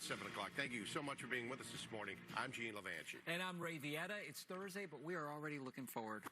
about 7 o'clock. Thank you so much for being with us this morning. I'm Gene Levanchi. And I'm Ray Vieta. It's Thursday, but we are already looking forward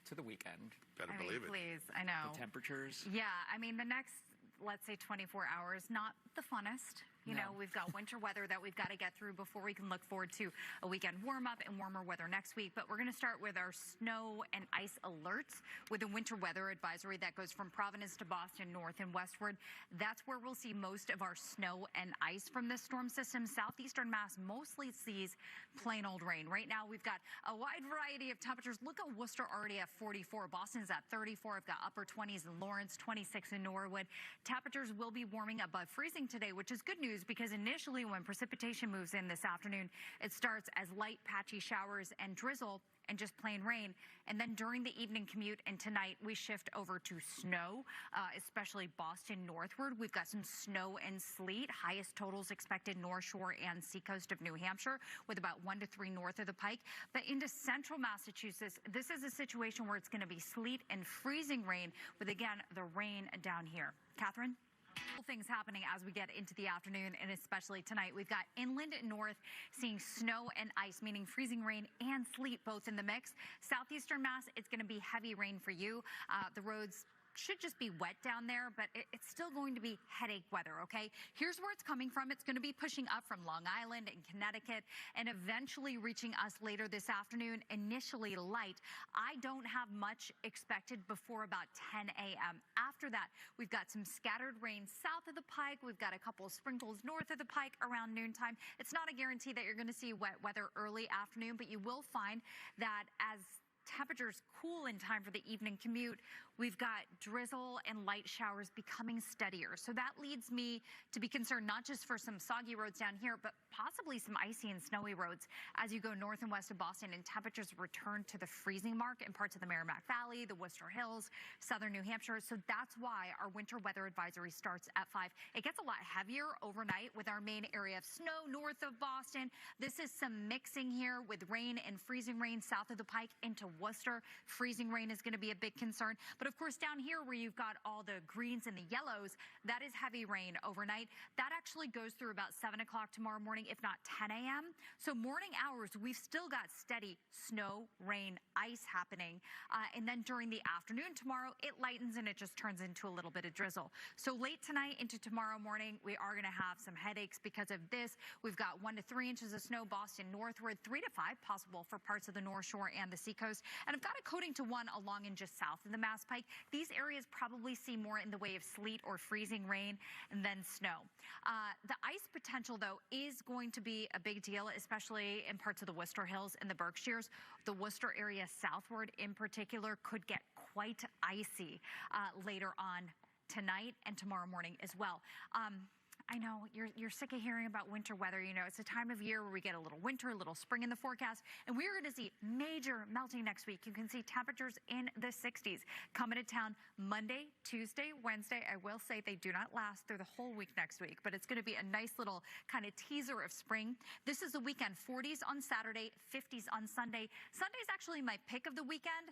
to the weekend. Better believe it. Please, I know. The temperatures. Yeah, I mean, the next, let's say 24 hours, not the funnest. You know, we've got winter weather that we've got to get through before we can look forward to a weekend warm-up and warmer weather next week. But we're going to start with our snow and ice alerts with a winter weather advisory that goes from Providence to Boston, north and westward. That's where we'll see most of our snow and ice from this storm system. Southeastern Mass mostly sees plain old rain. Right now, we've got a wide variety of temperatures. Look at Worcester already at 44. Boston's at 34. I've got upper 20s in Lawrence, 26 in Norwood. Temperatures will be warming above freezing today, which is good news, because initially when precipitation moves in this afternoon, it starts as light patchy showers and drizzle and just plain rain. And then during the evening commute and tonight, we shift over to snow, especially Boston northward. We've got some snow and sleet. Highest totals expected North Shore and seacoast of New Hampshire, with about 1 to 3 north of the Pike. But into central Massachusetts, this is a situation where it's going to be sleet and freezing rain, with, again, the rain down here. Catherine? Things happening as we get into the afternoon, and especially tonight. We've got inland and north seeing snow and ice, meaning freezing rain and sleet both in the mix. Southeastern Mass, it's going to be heavy rain for you. The roads should just be wet down there, but it's still going to be headache weather, okay? Here's where it's coming from. It's going to be pushing up from Long Island and Connecticut and eventually reaching us later this afternoon, initially light. I don't have much expected before about 10 a.m. After that, we've got some scattered rain south of the Pike. We've got a couple of sprinkles north of the Pike around noontime. It's not a guarantee that you're going to see wet weather early afternoon, but you will find that as temperatures cool in time for the evening commute, we've got drizzle and light showers becoming steadier. So that leads me to be concerned not just for some soggy roads down here, but possibly some icy and snowy roads as you go north and west of Boston, and temperatures return to the freezing mark in parts of the Merrimack Valley, the Worcester Hills, southern New Hampshire. So that's why our winter weather advisory starts at 5. It gets a lot heavier overnight with our main area of snow north of Boston. This is some mixing here with rain and freezing rain south of the Pike into Worcester. Freezing rain is going to be a big concern. But of course, down here where you've got all the greens and the yellows, that is heavy rain overnight. That actually goes through about 7 o'clock tomorrow morning, if not 10 a.m. So morning hours, we've still got steady snow, rain, ice happening. And then during the afternoon tomorrow, it lightens and it just turns into a little bit of drizzle. So late tonight into tomorrow morning, we are going to have some headaches because of this. We've got 1 to 3 inches of snow Boston northward, 3 to 5 possible for parts of the North Shore and the seacoast. And I've got a coating to 1 along and just south of the Mass Pike. These areas probably see more in the way of sleet or freezing rain and then snow. The ice potential, though, is going to be a big deal, especially in parts of the Worcester Hills and the Berkshires. The Worcester area southward in particular could get quite icy later on tonight and tomorrow morning as well. I know you're sick of hearing about winter weather. You know, it's a time of year where we get a little winter, a little spring in the forecast, and we're going to see major melting next week. You can see temperatures in the 60s coming to town Monday, Tuesday, Wednesday. I will say they do not last through the whole week next week, but it's going to be a nice little kind of teaser of spring. This is the weekend. 40s on Saturday, 50s on Sunday. Sunday is actually my pick of the weekend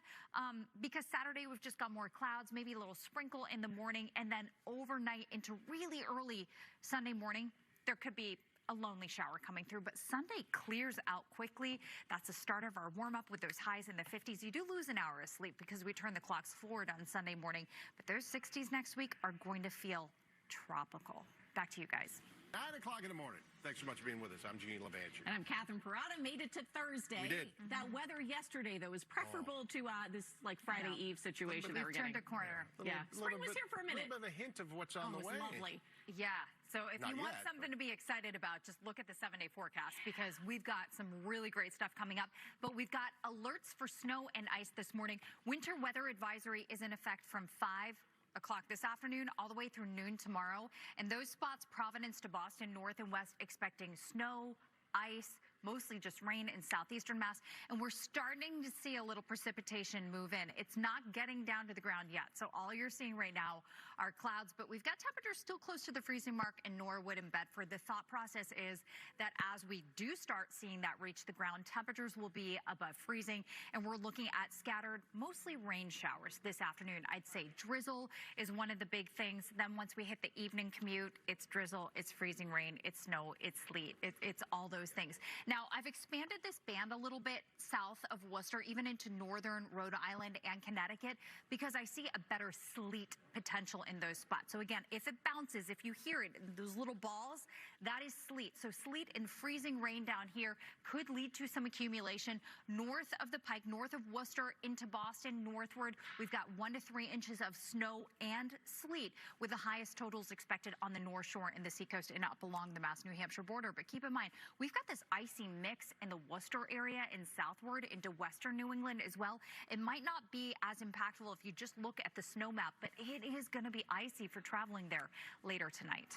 because Saturday we've just got more clouds, maybe a little sprinkle in the morning, and then overnight into really early Sunday morning, there could be a lonely shower coming through, but Sunday clears out quickly. That's the start of our warm-up with those highs in the 50s. You do lose an hour of sleep because we turn the clocks forward on Sunday morning, but those 60s next week are going to feel tropical. Back to you guys. 9 o'clock in the morning. Thanks so much for being with us. I'm Gene Levanchi. And I'm Catherine Parada. Made it to Thursday. We did. That weather yesterday, though, was preferable to this like Friday Eve situation that we're getting. Turned a corner. Yeah. Spring was here for a minute. A little bit of a hint of what's on the way. Lovely. Yeah. So if you want yet, something to be excited about, just look at the 7-day forecast because we've got some really great stuff coming up. But we've got alerts for snow and ice this morning. Winter weather advisory is in effect from 5 o'clock this afternoon all the way through noon tomorrow. And those spots, Providence to Boston, north and west, expecting snow, ice, mostly just rain in southeastern Mass, and we're starting to see a little precipitation move in. It's not getting down to the ground yet, so all you're seeing right now are clouds, but we've got temperatures still close to the freezing mark in Norwood and Bedford. The thought process is that as we do start seeing that reach the ground, temperatures will be above freezing, and we're looking at scattered, mostly rain showers this afternoon. I'd say drizzle is one of the big things. Then once we hit the evening commute, it's drizzle, it's freezing rain, it's snow, it's sleet, it's all those things. Now, I've expanded this band a little bit south of Worcester, even into northern Rhode Island and Connecticut, because I see a better sleet potential in those spots. So again, if it bounces, if you hear it, those little balls, that is sleet. So sleet and freezing rain down here could lead to some accumulation north of the Pike, north of Worcester into Boston, northward. We've got 1 to 3 inches of snow and sleet, with the highest totals expected on the North Shore and the seacoast and up along the Mass-New Hampshire border. But keep in mind, we've got this icy mix in the Worcester area and southward into western New England as well. It might not be as impactful if you just look at the snow map, but it is going to be icy for traveling there later tonight.